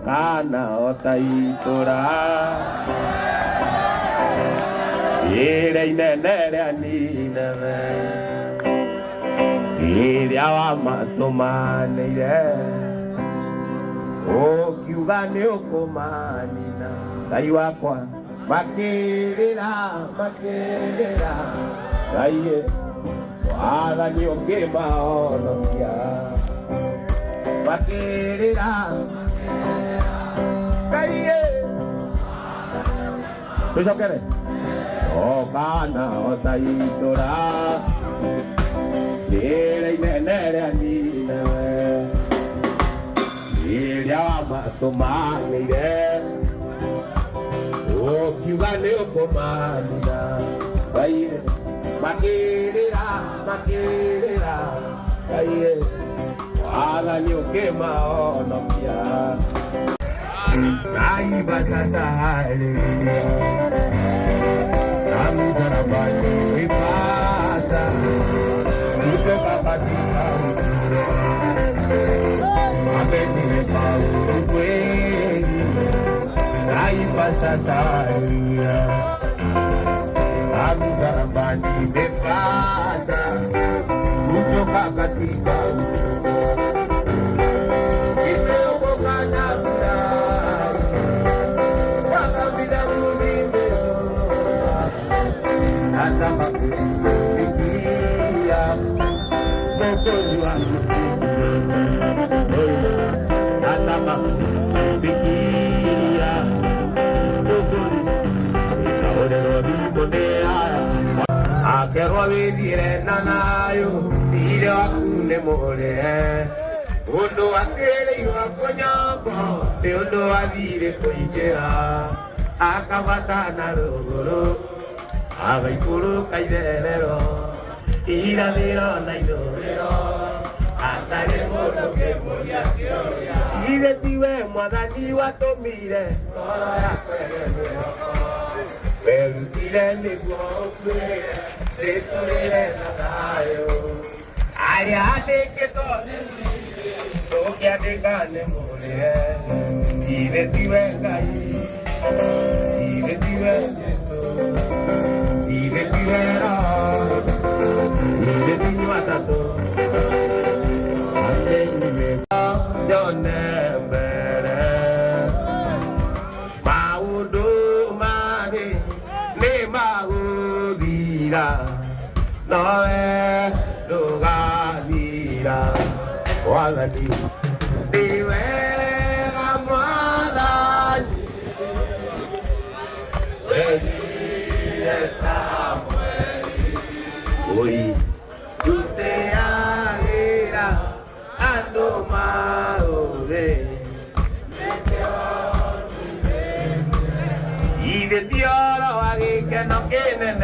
kana otaitora ire inene ria Nineve iria wamatumanire ukiuga ni ukumanina Ngai wakwa makirira Ngai wathani ungimahonokia makirira Ngai tucokere kana otaitora ira inene ria Nineve iria wamatumanire ukiuga ni ukumanina Ngai makirira Ngai wathani ungimahonokia Ngai basasa haleluya msalabani ipata kutoka katika amenipa ukweli naipa sasa haleluya msalabani ipata kutoka katika Nataka kusikia Mwokozi wangu nataka kusikia Mwokozi kaonero bimodea akerwa withire na nayo ire wakune more undu wakireirwa kunyombo ni undu wathire kuingira akabatana ruguru agaikũrũka itherero irathĩro na ithũĩro hatarĩ mũndũ kĩmũria kĩũria ithe tiwe mwathani watũmire ngoro yakwa ĩgemeoko werutire nĩguo ũkuĩre rĩtũrĩre na thayũ arĩa andĩkĩtwo ndũkĩandĩka nĩ mũrĩre ithe tiwe Ngai ithe tiwe Jesũ Ile tiwera, ile tiwatato, ande nimeba donembere, maudo mane ne maudira, noe doganira, wagati tiwera madani. Oi, tu te agira ando maore y de ti ahora va que no quieren